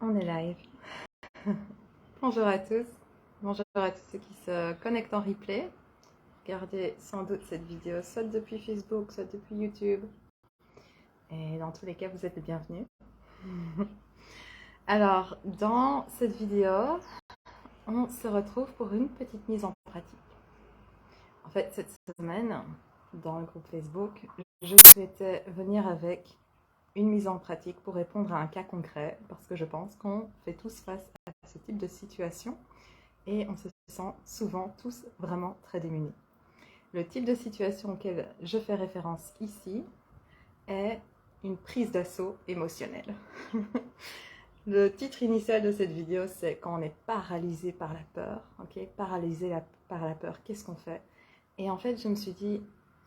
On est live. Bonjour à tous. Bonjour à tous ceux qui se connectent en replay. Regardez sans doute cette vidéo soit depuis Facebook, soit depuis YouTube. Et dans tous les cas, vous êtes les bienvenus. Alors, dans cette vidéo, on se retrouve pour une petite mise en pratique. En fait, cette semaine, dans le groupe Facebook, je souhaitais venir avec une mise en pratique pour répondre à un cas concret, parce que je pense qu'on fait tous face à ce type de situation et on se sent souvent tous vraiment très démunis. Le type de situation auquel je fais référence ici est une prise d'assaut émotionnelle. Le titre initial de cette vidéo, c'est quand on est paralysé par la peur. Paralysé par la peur, qu'est-ce qu'on fait? Et en fait, je me suis dit,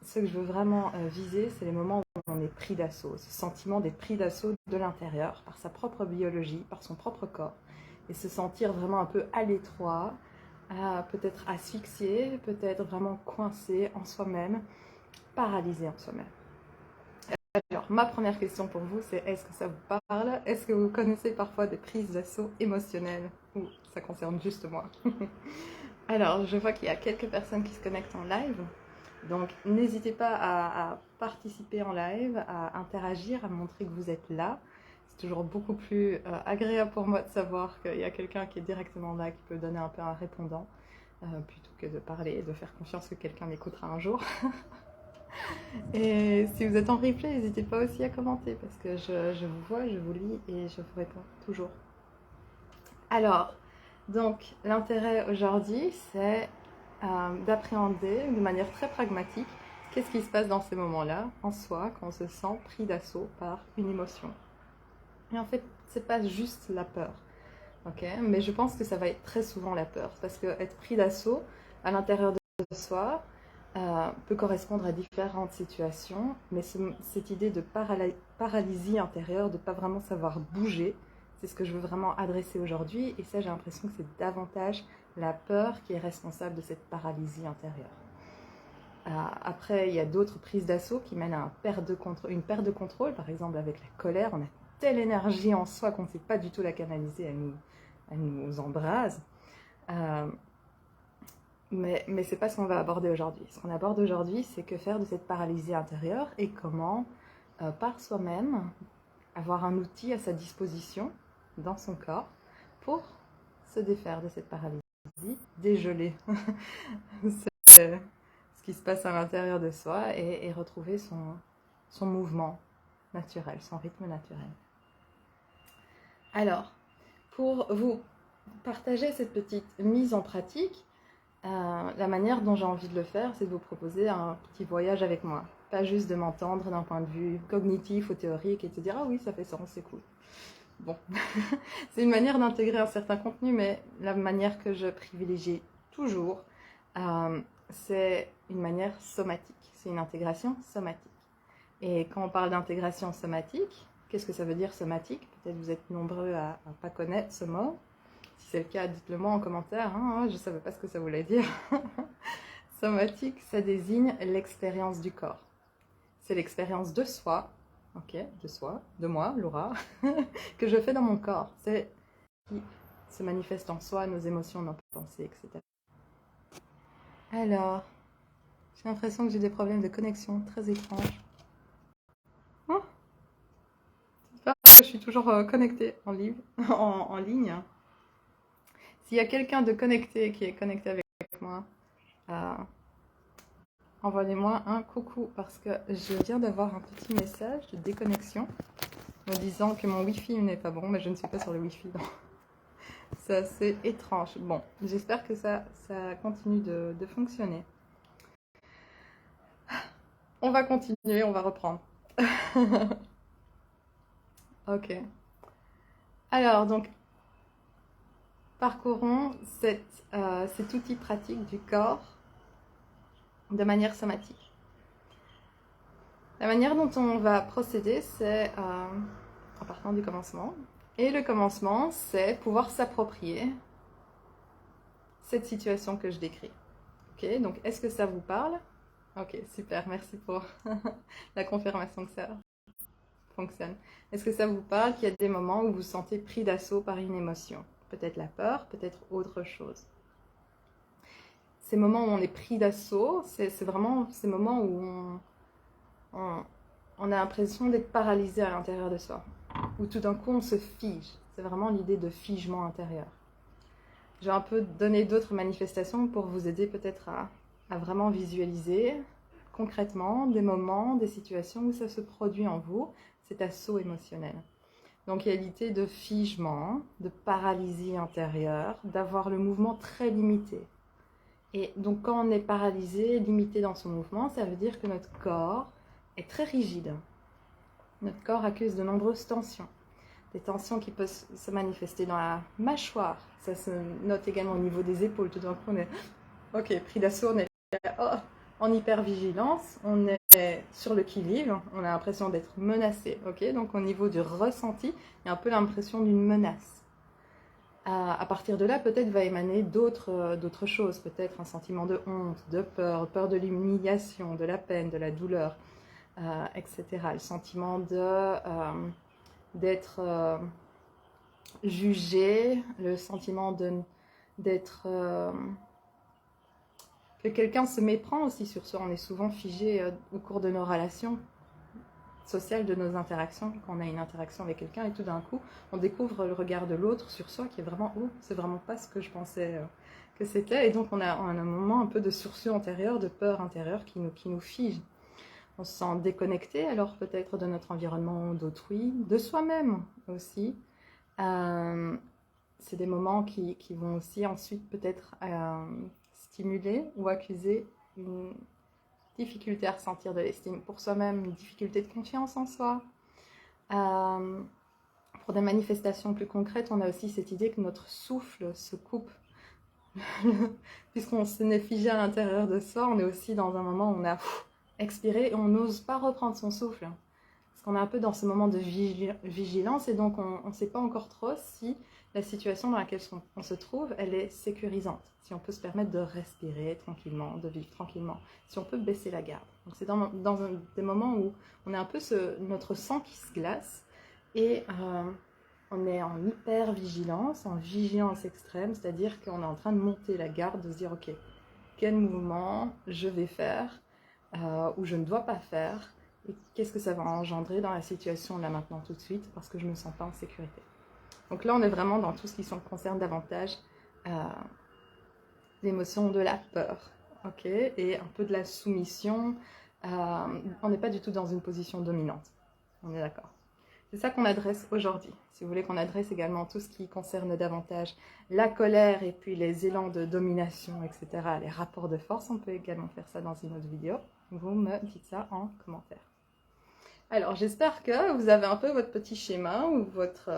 ce que je veux vraiment viser, c'est les moments où on est pris d'assaut, ce sentiment d'être pris d'assaut de l'intérieur, par sa propre biologie, par son propre corps, et se sentir vraiment un peu à l'étroit, peut-être asphyxié, peut-être vraiment coincé en soi-même, paralysé en soi-même. Alors, ma première question pour vous, c'est est-ce que ça vous parle? Est-ce que vous connaissez parfois des prises d'assaut émotionnelles? Ou ça concerne juste moi? Alors, je vois qu'il y a quelques personnes qui se connectent en live. Donc, n'hésitez pas à participer en live, à interagir, à montrer que vous êtes là. C'est toujours beaucoup plus agréable pour moi de savoir qu'il y a quelqu'un qui est directement là, qui peut donner un peu un répondant, plutôt que de parler et de faire confiance que quelqu'un m'écoutera un jour. Et si vous êtes en replay, n'hésitez pas aussi à commenter, parce que je vous vois, je vous lis et je vous réponds toujours. Alors, donc, l'intérêt aujourd'hui, c'est d'appréhender de manière très pragmatique qu'est-ce qui se passe dans ces moments-là, en soi, quand on se sent pris d'assaut par une émotion. Et en fait, c'est pas juste la peur, mais je pense que ça va être très souvent la peur, parce que être pris d'assaut à l'intérieur de soi peut correspondre à différentes situations, mais cette idée de paralysie intérieure, de ne pas vraiment savoir bouger, c'est ce que je veux vraiment adresser aujourd'hui, et ça, j'ai l'impression que c'est davantage la peur qui est responsable de cette paralysie intérieure. Après, il y a d'autres prises d'assaut qui mènent à une perte de contrôle, par exemple avec la colère. On a telle énergie en soi qu'on ne sait pas du tout la canaliser, elle nous embrase. Mais ce n'est pas ce qu'on va aborder aujourd'hui. Ce qu'on aborde aujourd'hui, c'est que faire de cette paralysie intérieure et comment, par soi-même, avoir un outil à sa disposition dans son corps pour se défaire de cette paralysie, dégeler ce qui se passe à l'intérieur de soi et retrouver son mouvement naturel, son rythme naturel. Alors, pour vous partager cette petite mise en pratique, la manière dont j'ai envie de le faire, c'est de vous proposer un petit voyage avec moi. Pas juste de m'entendre d'un point de vue cognitif ou théorique et de se dire « Ah oui, ça fait sens, c'est cool ». Bon, c'est une manière d'intégrer un certain contenu, mais la manière que je privilégie toujours, c'est une manière somatique. C'est une intégration somatique. Et quand on parle d'intégration somatique, qu'est-ce que ça veut dire somatique? Peut-être vous êtes nombreux à ne pas connaître ce mot. Si c'est le cas, dites-le moi en commentaire, hein, je ne savais pas ce que ça voulait dire. Somatique, ça désigne l'expérience du corps. C'est l'expérience de soi, de soi, de moi, Laura, que je fais dans mon corps. C'est qui se manifeste en soi, nos émotions, nos pensées, etc. Alors, j'ai l'impression que j'ai des problèmes de connexion très étranges. Oh, j'espère que je suis toujours connectée en ligne. S'il y a quelqu'un de connecté qui est connecté avec moi, envoyez-moi un coucou parce que je viens d'avoir un petit message de déconnexion me disant que mon Wi-Fi n'est pas bon, mais je ne suis pas sur le Wi-Fi. Donc c'est assez étrange. Bon, j'espère que ça continue de fonctionner. On va continuer, on va reprendre. Ok. Alors, donc, parcourons cet outil pratique du corps de manière somatique. La manière dont on va procéder, c'est en partant du commencement. Et le commencement, c'est pouvoir s'approprier cette situation que je décris. Ok, donc est-ce que ça vous parle? Ok, super, merci pour la confirmation que ça. fonctionne. Est-ce que ça vous parle qu'il y a des moments où vous vous sentez pris d'assaut par une émotion? Peut-être la peur, peut-être autre chose. Ces moments où on est pris d'assaut, c'est vraiment ces moments où on a l'impression d'être paralysé à l'intérieur de soi. Où tout d'un coup on se fige. C'est vraiment l'idée de figement intérieur. Je vais un peu donner d'autres manifestations pour vous aider peut-être à vraiment visualiser concrètement des moments, des situations où ça se produit en vous, cet assaut émotionnel. Donc il y a l'idée de figement, de paralysie intérieure, d'avoir le mouvement très limité. Et donc quand on est paralysé, limité dans son mouvement, ça veut dire que notre corps est très rigide. Notre corps accuse de nombreuses tensions. Des tensions qui peuvent se manifester dans la mâchoire. Ça se note également au niveau des épaules. Tout d'un coup, on est pris d'assaut, on est en hypervigilance, on est sur le qui-vive, on a l'impression d'être menacé. Donc au niveau du ressenti, il y a un peu l'impression d'une menace. À partir de là, peut-être va émaner d'autres choses, peut-être un sentiment de honte, de peur de l'humiliation, de la peine, de la douleur, etc. Le sentiment d'être jugé, le sentiment d'être... que quelqu'un se méprend aussi sur soi. On est souvent figé au cours de nos relations sociales, de nos interactions, quand on a une interaction avec quelqu'un et tout d'un coup, on découvre le regard de l'autre sur soi qui est vraiment « oh, c'est vraiment pas ce que je pensais que c'était ». Et donc on a un moment un peu de sursaut antérieur, de peur intérieure qui nous fige. On se sent déconnecté alors peut-être de notre environnement, d'autrui, de soi-même aussi. C'est des moments qui vont aussi ensuite peut-être stimuler ou accuser une difficulté à ressentir de l'estime pour soi-même, une difficulté de confiance en soi. Pour des manifestations plus concrètes, on a aussi cette idée que notre souffle se coupe. Puisqu'on s'est figé à l'intérieur de soi, on est aussi dans un moment où on a expiré et on n'ose pas reprendre son souffle. Parce qu'on est un peu dans ce moment de vigilance et donc on ne sait pas encore trop si la situation dans laquelle on se trouve, elle est sécurisante. Si on peut se permettre de respirer tranquillement, de vivre tranquillement, si on peut baisser la garde. Donc c'est dans des moments où on a un peu notre sang qui se glace et on est en hyper-vigilance, en vigilance extrême, c'est-à-dire qu'on est en train de monter la garde, de se dire ok, quel mouvement je vais faire ou je ne dois pas faire et qu'est-ce que ça va engendrer dans la situation là maintenant tout de suite parce que je ne me sens pas en sécurité. Donc là, on est vraiment dans tout ce qui concerne davantage l'émotion de la peur, et un peu de la soumission. On n'est pas du tout dans une position dominante, on est d'accord. C'est ça qu'on adresse aujourd'hui. Si vous voulez qu'on adresse également tout ce qui concerne davantage la colère et puis les élans de domination, etc., les rapports de force, on peut également faire ça dans une autre vidéo. Vous me dites ça en commentaire. Alors, j'espère que vous avez un peu votre petit schéma ou votre...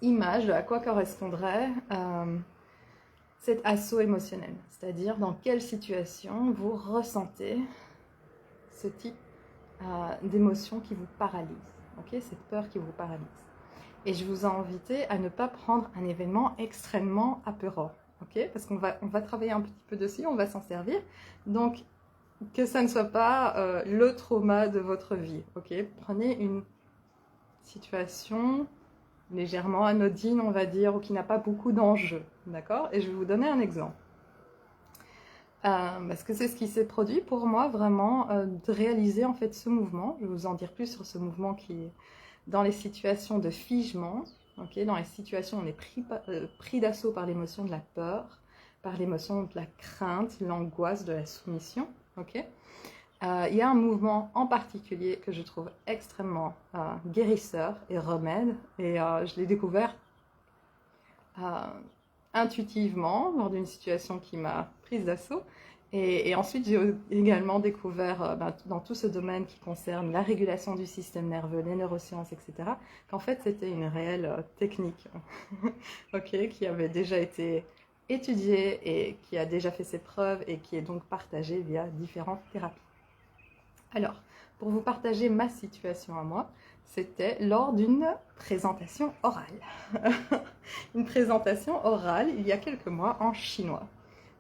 image de à quoi correspondrait cet assaut émotionnel, c'est-à-dire dans quelle situation vous ressentez ce type d'émotion qui vous paralyse, cette peur qui vous paralyse. Et je vous ai invité à ne pas prendre un événement extrêmement apeurant, parce qu'on va travailler un petit peu dessus, on va s'en servir, donc que ça ne soit pas le trauma de votre vie, Prenez une situation légèrement anodine, on va dire, ou qui n'a pas beaucoup d'enjeux, d'accord? Et je vais vous donner un exemple. Parce que c'est ce qui s'est produit pour moi, vraiment, de réaliser en fait ce mouvement. Je vais vous en dire plus sur ce mouvement qui est dans les situations de figement, dans les situations où on est pris d'assaut par l'émotion de la peur, par l'émotion de la crainte, l'angoisse, de la soumission, il y a un mouvement en particulier que je trouve extrêmement guérisseur et remède, et je l'ai découvert intuitivement lors d'une situation qui m'a prise d'assaut, et ensuite j'ai également découvert dans tout ce domaine qui concerne la régulation du système nerveux, les neurosciences, etc., qu'en fait c'était une réelle technique qui avait déjà été étudiée et qui a déjà fait ses preuves et qui est donc partagée via différentes thérapies. Alors, pour vous partager ma situation à moi, c'était lors d'une présentation orale. Une présentation orale il y a quelques mois en chinois.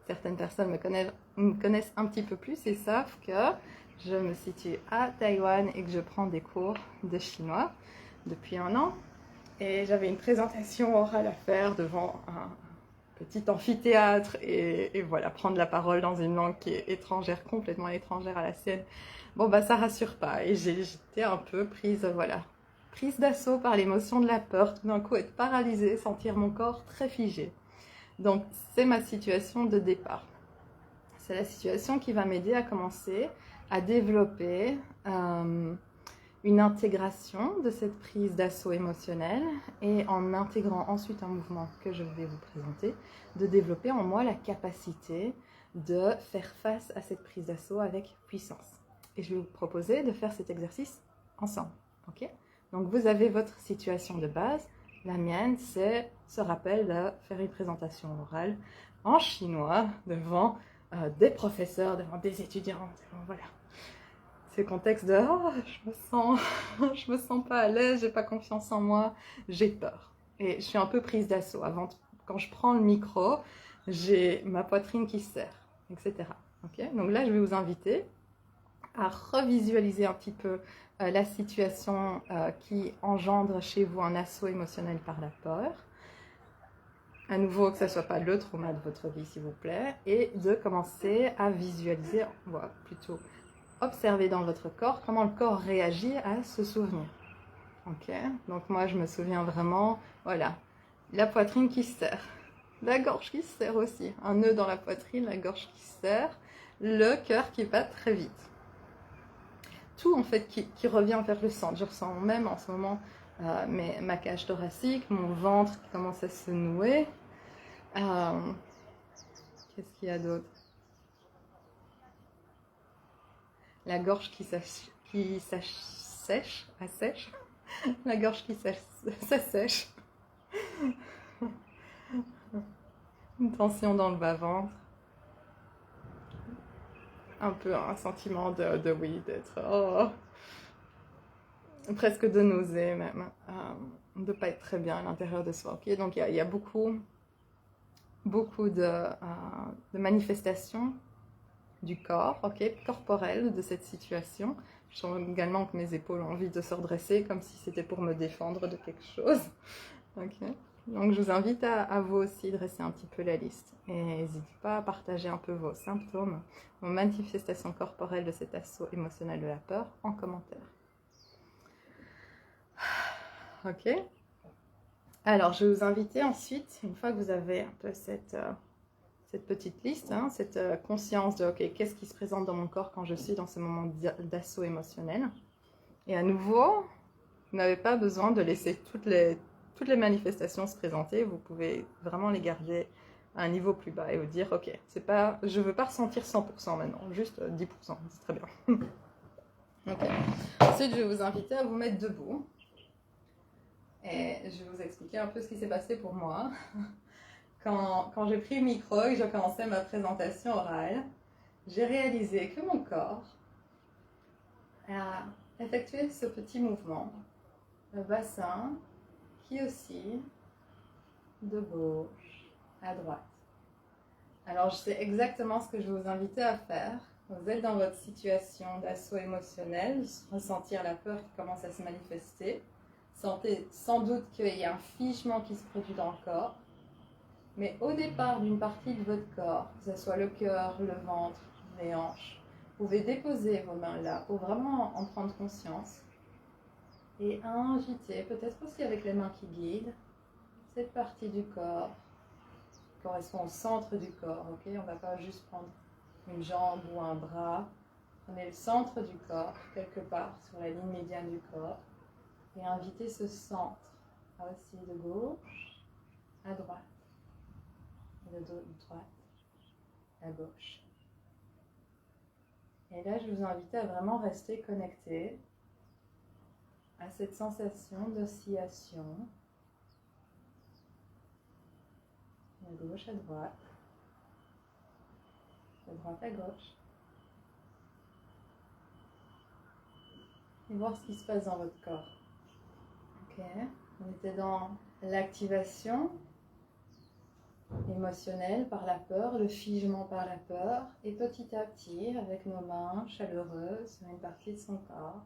Certaines personnes me connaissent un petit peu plus et savent que je me situe à Taïwan et que je prends des cours de chinois depuis 1 an. Et j'avais une présentation orale à faire devant un petit amphithéâtre et voilà, prendre la parole dans une langue qui est étrangère, complètement étrangère à la sienne. Bon, bah ça rassure pas. Et j'étais un peu prise, voilà, prise d'assaut par l'émotion de la peur. Tout d'un coup, être paralysée, sentir mon corps très figé. Donc, c'est ma situation de départ. C'est la situation qui va m'aider à commencer à développer une intégration de cette prise d'assaut émotionnel et en intégrant ensuite un mouvement que je vais vous présenter, de développer en moi la capacité de faire face à cette prise d'assaut avec puissance. Et je vais vous proposer de faire cet exercice ensemble. Okay? Donc vous avez votre situation de base. La mienne, c'est ce rappel de faire une présentation orale en chinois devant des professeurs, devant des étudiants. Devant, voilà. C'est le contexte de oh, je me sens pas à l'aise, j'ai pas confiance en moi, j'ai peur. Et je suis un peu prise d'assaut. Quand je prends le micro, j'ai ma poitrine qui se serre, etc. Okay? Donc là, je vais vous inviter à revisualiser un petit peu la situation qui engendre chez vous un assaut émotionnel par la peur. À nouveau, que ce ne soit pas le trauma de votre vie, s'il vous plaît, et de commencer à visualiser, voilà, plutôt observer dans votre corps comment le corps réagit à ce souvenir. Ok, donc moi je me souviens vraiment, voilà, la poitrine qui se serre, la gorge qui se serre aussi, un nœud dans la poitrine, la gorge qui se serre, le cœur qui bat très vite. Tout en fait qui revient vers le centre. Je ressens même en ce moment ma cage thoracique, mon ventre qui commence à se nouer. Qu'est-ce qu'il y a d'autre? La gorge qui s'assèche, la gorge qui s'assèche. Une tension dans le bas-ventre. Un peu un sentiment oui, d'être presque de nausée même, de pas être très bien à l'intérieur de soi. Okay, donc il y a beaucoup de manifestations du corps, okay, corporelles de cette situation. Je sens également que mes épaules ont envie de se redresser comme si c'était pour me défendre de quelque chose. Okay. Donc je vous invite à vous aussi dresser un petit peu la liste et n'hésitez pas à partager un peu vos symptômes, vos manifestations corporelles de cet assaut émotionnel de la peur en commentaire. Ok. Alors je vais vous inviter ensuite, une fois que vous avez un peu cette petite liste, hein, cette conscience de ok, qu'est-ce qui se présente dans mon corps quand je suis dans ce moment d'assaut émotionnel. Et à nouveau, vous n'avez pas besoin de laisser toutes les manifestations se présenter, vous pouvez vraiment les garder à un niveau plus bas et vous dire ok, je ne veux pas ressentir 100% maintenant, juste 10%, c'est très bien. Okay. Ensuite, je vais vous inviter à vous mettre debout et je vais vous expliquer un peu ce qui s'est passé pour moi. Quand j'ai pris le micro et que j'ai commencé ma présentation orale, j'ai réalisé que mon corps a effectué ce petit mouvement, le bassin qui oscille de gauche à droite. Alors je sais exactement ce que je vais vous inviter à faire. Vous êtes dans votre situation d'assaut émotionnel, ressentir la peur qui commence à se manifester. Sentez sans doute qu'il y a un figement qui se produit dans le corps. Mais au départ d'une partie de votre corps, que ce soit le cœur, le ventre, les hanches, vous pouvez déposer vos mains là pour vraiment en prendre conscience et inviter, peut-être aussi avec les mains qui guident, cette partie du corps qui correspond au centre du corps. Okay, on ne va pas juste prendre une jambe ou un bras. Prenez le centre du corps, quelque part sur la ligne médiane du corps, et invitez ce centre à osciller de gauche à droite. De droite à gauche. Et là, je vous invite à vraiment rester connecté à cette sensation d'oscillation de gauche à droite, de droite à gauche, et voir ce qui se passe dans votre corps. Ok, on était dans l'activation émotionnel par la peur, le figement par la peur, et petit à petit, avec nos mains chaleureuses sur une partie de son corps,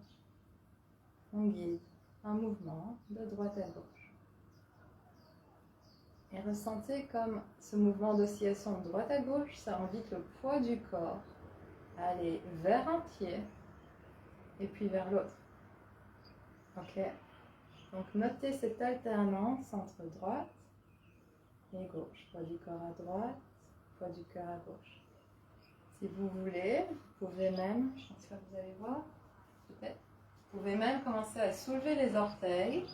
on guide un mouvement de droite à gauche. Et ressentez comme ce mouvement d'oscillation de droite à gauche, ça invite le poids du corps à aller vers un pied et puis vers l'autre. Ok? Donc notez cette alternance entre droite et gauche. Poids du corps à droite, poids du cœur à gauche. Si vous voulez, vous pouvez même, je pense que vous allez voir, peut-être, vous pouvez même commencer à soulever les orteils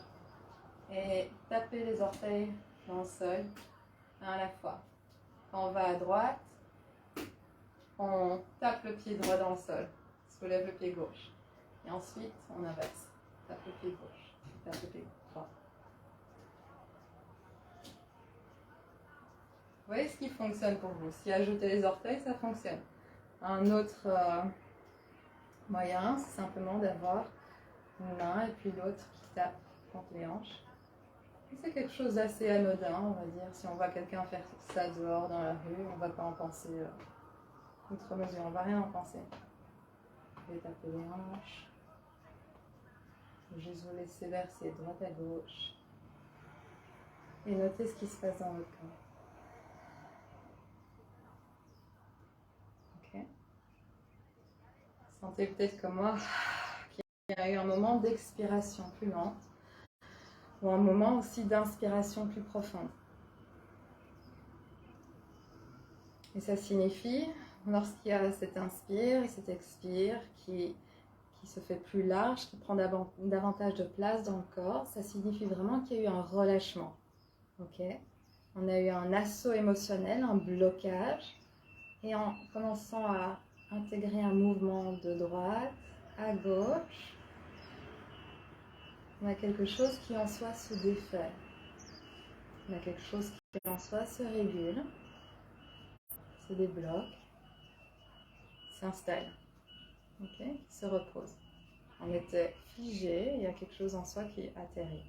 et taper les orteils dans le sol, un à la fois. Quand on va à droite, on tape le pied droit dans le sol, soulève le pied gauche. Et ensuite, on inverse. Tape le pied gauche, tape le pied droit. Vous voyez ce qui fonctionne pour vous. Si ajouter les orteils, ça fonctionne. Un autre moyen, c'est simplement d'avoir une main et puis l'autre qui tape contre les hanches. C'est quelque chose d'assez anodin, on va dire. Si on voit quelqu'un faire ça dehors dans la rue, on ne va pas en penser outre mesure, on ne va rien en penser. Vous pouvez taper les hanches. Juste vous laisser verser droite à gauche. Et notez ce qui se passe dans votre corps. Ok. Sentez peut-être comme moi qu'il y a eu un moment d'expiration plus lente. Ou un moment aussi d'inspiration plus profonde. Et ça signifie, lorsqu'il y a cet inspire et cet expire qui se fait plus large, qui prend davantage de place dans le corps, ça signifie vraiment qu'il y a eu un relâchement. Okay? On a eu un assaut émotionnel, un blocage, et en commençant à intégrer un mouvement de droite à gauche, on a quelque chose qui en soi se défait. On a quelque chose qui en soi se régule, se débloque, s'installe, okay? Qui se repose. On était figé, il y a quelque chose en soi qui atterrit.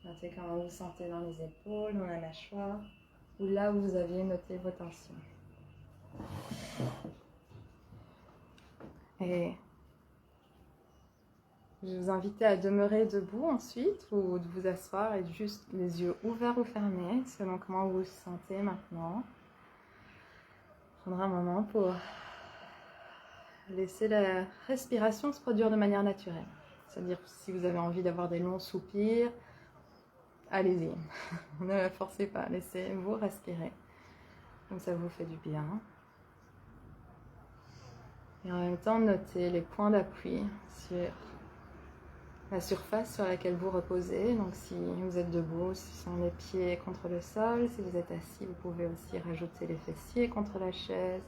Notez comment vous sentez dans les épaules, dans la mâchoire, ou là où vous aviez noté vos tensions. Et je vais vous inviter à demeurer debout ensuite, ou de vous asseoir et juste les yeux ouverts ou fermés, selon comment vous vous sentez maintenant. Prendre un moment pour laisser la respiration se produire de manière naturelle. C'est-à-dire si vous avez envie d'avoir des longs soupirs, allez-y. Ne forcez pas, laissez-vous respirer. Comme ça vous fait du bien. Et en même temps, notez les points d'appui sur la surface sur laquelle vous reposez. Donc si vous êtes debout, ce sont les pieds contre le sol. Si vous êtes assis, vous pouvez aussi rajouter les fessiers contre la chaise.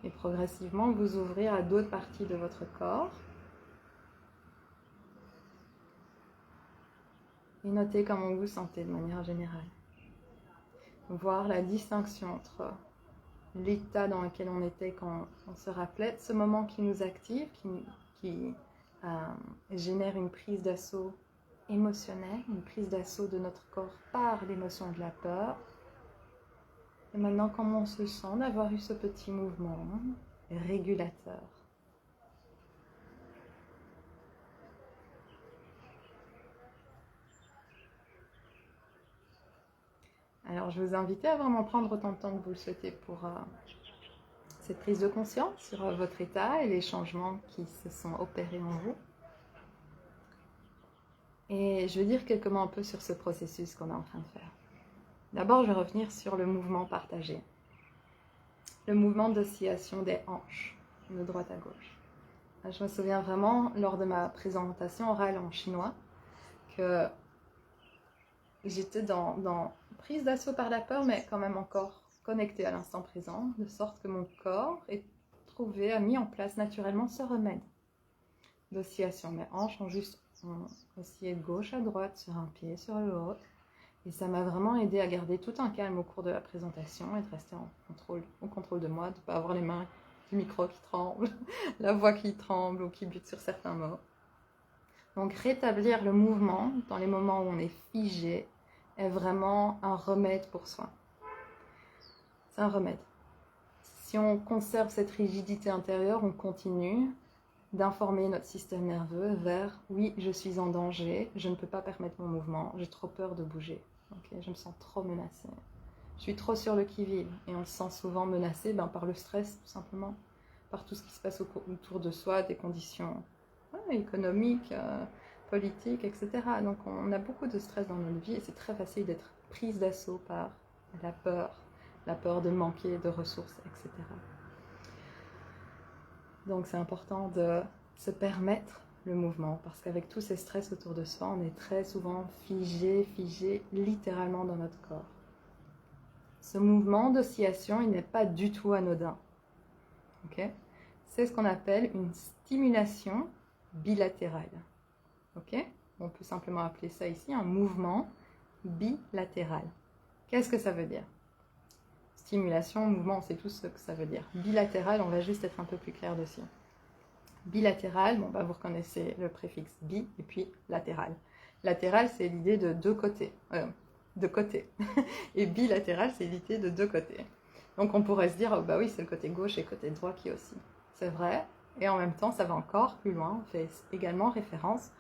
Et progressivement, vous ouvrir à d'autres parties de votre corps. Et notez comment vous vous sentez de manière générale. Voir la distinction entre l'état dans lequel on était quand on se rappelait de ce moment qui nous active, qui génère une prise d'assaut émotionnelle, une prise d'assaut de notre corps par l'émotion de la peur. Et maintenant, comment on se sent d'avoir eu ce petit mouvement régulateur. Alors, je vous invite à vraiment prendre autant de temps que vous le souhaitez pour cette prise de conscience sur votre état et les changements qui se sont opérés en vous. Et je vais dire quelques mots un peu sur ce processus qu'on est en train de faire. D'abord, je vais revenir sur le mouvement partagé. Le mouvement d'oscillation des hanches, de droite à gauche. Je me souviens vraiment, lors de ma présentation orale en chinois, que j'étais dans prise d'assaut par la peur, mais quand même encore connectée à l'instant présent, de sorte que mon corps a mis en place naturellement ce remède d'oscillation. Mes hanches ont juste oscillé de gauche à droite, sur un pied, sur l'autre. Et ça m'a vraiment aidé à garder tout un calme au cours de la présentation et de rester au contrôle de moi, de ne pas avoir les mains du micro qui tremblent, la voix qui tremble ou qui bute sur certains mots. Donc rétablir le mouvement dans les moments où on est figé est vraiment un remède pour soi. C'est un remède. Si on conserve cette rigidité intérieure, on continue d'informer notre système nerveux vers « oui, je suis en danger, je ne peux pas permettre mon mouvement, j'ai trop peur de bouger, okay, je me sens trop menacée, je suis trop sur le qui-vive ». Et on se sent souvent menacé par le stress, tout simplement, par tout ce qui se passe autour de soi, des conditions économiques, politiques, etc. Donc on a beaucoup de stress dans notre vie et c'est très facile d'être prise d'assaut par la peur de manquer de ressources, etc. Donc c'est important de se permettre le mouvement parce qu'avec tous ces stress autour de soi, on est très souvent figé littéralement dans notre corps. Ce mouvement d'oscillation, il n'est pas du tout anodin. Okay, c'est ce qu'on appelle une stimulation bilatérale. Okay, on peut simplement appeler ça ici un mouvement bilatéral. Qu'est-ce que ça veut dire ? Stimulation, mouvement, on sait tous ce que ça veut dire. Bilatéral, on va juste être un peu plus clair dessus. Bilatéral, vous reconnaissez le préfixe bi et puis latéral. Latéral, c'est l'idée de deux côtés. Et bilatéral, c'est l'idée de deux côtés. Donc on pourrait se dire, oui, c'est le côté gauche et le côté droit qui aussi. C'est vrai, et en même temps, ça va encore plus loin. On fait également référence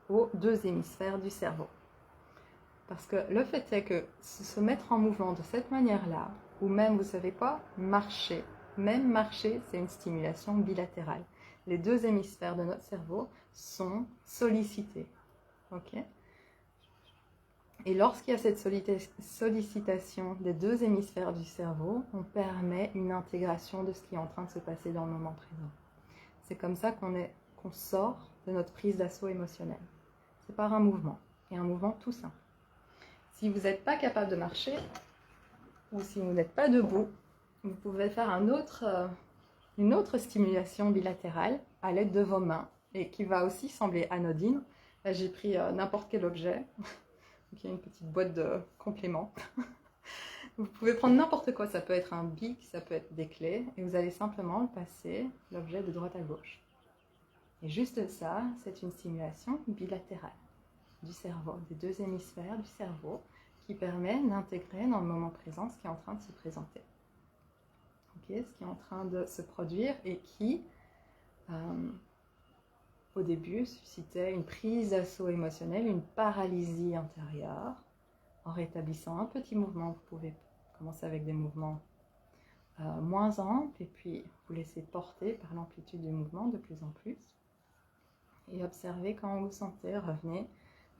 aux deux hémisphères du cerveau. Parce que le fait est que se mettre en mouvement de cette manière-là, ou même, vous savez quoi, marcher. Même marcher, c'est une stimulation bilatérale. Les deux hémisphères de notre cerveau sont sollicités. Okay, et lorsqu'il y a cette sollicitation des deux hémisphères du cerveau, on permet une intégration de ce qui est en train de se passer dans le moment présent. C'est comme ça qu'on sort de notre prise d'assaut émotionnelle. C'est par un mouvement, et un mouvement tout simple. Si vous n'êtes pas capable de marcher, ou si vous n'êtes pas debout, vous pouvez faire une autre stimulation bilatérale à l'aide de vos mains, et qui va aussi sembler anodine. Là, j'ai pris n'importe quel objet. Donc, il y a une petite boîte de compléments. Vous pouvez prendre n'importe quoi, ça peut être un bic, ça peut être des clés, et vous allez simplement passer l'objet de droite à gauche. Et juste ça, c'est une stimulation bilatérale du cerveau, des deux hémisphères du cerveau, qui permet d'intégrer dans le moment présent ce qui est en train de se présenter. Okay, ce qui est en train de se produire et qui, au début, suscitait une prise d'assaut émotionnelle, une paralysie intérieure. En rétablissant un petit mouvement, vous pouvez commencer avec des mouvements moins amples et puis vous laisser porter par l'amplitude du mouvement de plus en plus. Et observez quand vous sentez, revenez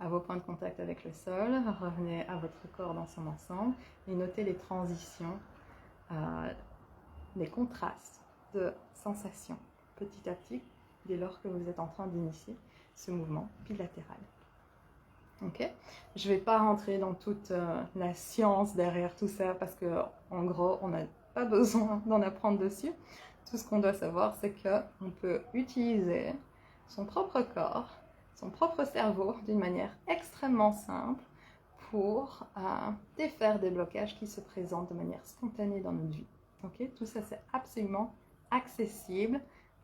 à vos points de contact avec le sol, revenez à votre corps dans son ensemble et notez les transitions, les contrastes de sensations petit à petit dès lors que vous êtes en train d'initier ce mouvement bilatéral. Okay. Je ne vais pas rentrer dans toute la science derrière tout ça parce qu'en gros, on n'a pas besoin d'en apprendre dessus. Tout ce qu'on doit savoir, c'est qu'on peut utiliser son propre corps, son propre cerveau d'une manière extrêmement simple pour défaire des blocages qui se présentent de manière spontanée dans notre vie. Okay. Tout ça, c'est absolument accessible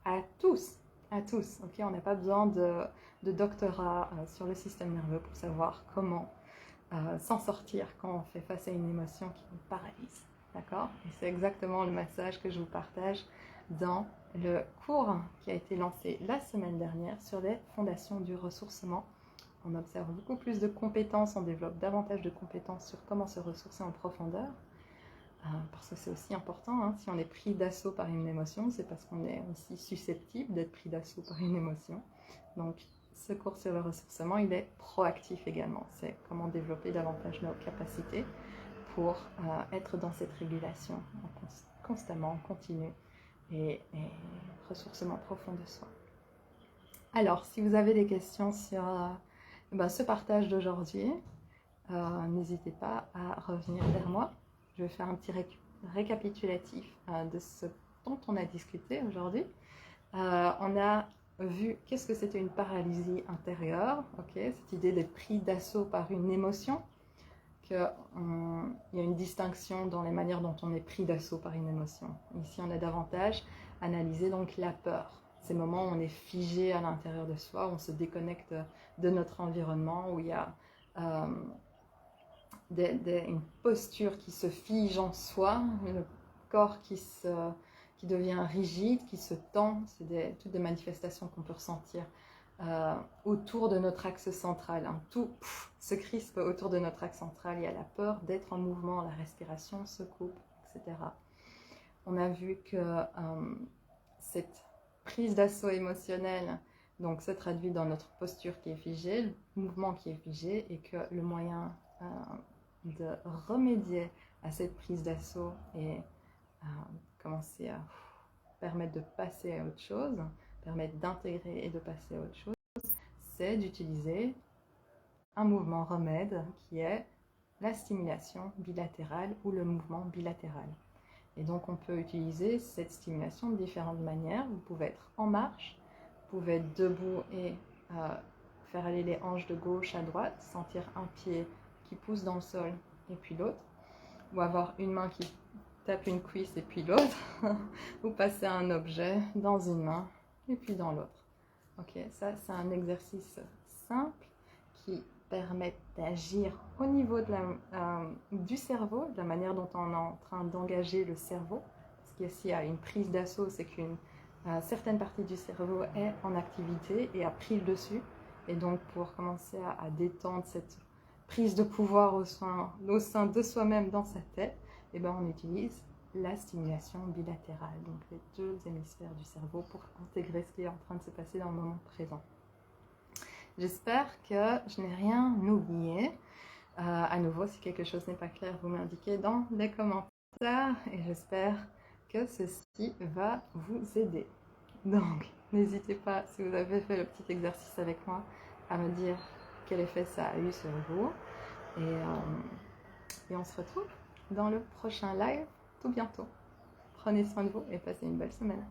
à tous. Okay. On n'a pas besoin de doctorat sur le système nerveux pour savoir comment s'en sortir quand on fait face à une émotion qui nous paralyse. D'accord ? Et c'est exactement le message que je vous partage dans le cours qui a été lancé la semaine dernière sur les fondations du ressourcement. On observe beaucoup plus de compétences, on développe davantage de compétences sur comment se ressourcer en profondeur. Parce que c'est aussi important, hein, si on est pris d'assaut par une émotion, c'est parce qu'on est aussi susceptible d'être pris d'assaut par une émotion. Donc, ce cours sur le ressourcement, il est proactif également. C'est comment développer davantage nos capacités pour être dans cette régulation constamment, continue et ressourcement profond de soi. Alors, si vous avez des questions sur ce partage d'aujourd'hui, n'hésitez pas à revenir vers moi. Je vais faire un petit récapitulatif de ce dont on a discuté aujourd'hui. On a vu qu'est-ce que c'était une paralysie intérieure, okay, cette idée d'être pris d'assaut par une émotion, qu'il y a une distinction dans les manières dont on est pris d'assaut par une émotion. Ici, on a davantage analysé donc la peur. ces moments où on est figé à l'intérieur de soi, où on se déconnecte de notre environnement, où il y a une posture qui se fige en soi, le corps qui devient rigide, qui se tend. C'est toutes des manifestations qu'on peut ressentir autour de notre axe central. Hein. Tout se crispe autour de notre axe central. Il y a la peur d'être en mouvement, la respiration se coupe, etc. On a vu que cette prise d'assaut émotionnel donc, se traduit dans notre posture qui est figée, le mouvement qui est figé, et que le moyen de remédier à cette prise d'assaut et commencer à permettre de passer à autre chose, permettre d'intégrer et de passer à autre chose, c'est d'utiliser un mouvement remède qui est la stimulation bilatérale ou le mouvement bilatéral. Et donc on peut utiliser cette stimulation de différentes manières. Vous pouvez être en marche, vous pouvez être debout et faire aller les hanches de gauche à droite, sentir un pied qui pousse dans le sol et puis l'autre, ou avoir une main qui tape une cuisse et puis l'autre, ou passer un objet dans une main et puis dans l'autre. Ok, ça c'est un exercice simple qui permet d'agir au niveau du cerveau, de la manière dont on est en train d'engager le cerveau. Parce qu'ici, il y a une prise d'assaut, c'est qu'une certaine partie du cerveau est en activité et a pris le dessus. Et donc, pour commencer à détendre cette prise de pouvoir au sein de soi-même dans sa tête, eh ben, on utilise la stimulation bilatérale, donc les deux hémisphères du cerveau pour intégrer ce qui est en train de se passer dans le moment présent. J'espère que je n'ai rien oublié. À nouveau, si quelque chose n'est pas clair, vous m'indiquez dans les commentaires et j'espère que ceci va vous aider. Donc, n'hésitez pas, si vous avez fait le petit exercice avec moi, à me dire quel effet ça a eu sur vous. Et on se retrouve dans le prochain live tout bientôt. Prenez soin de vous et passez une belle semaine.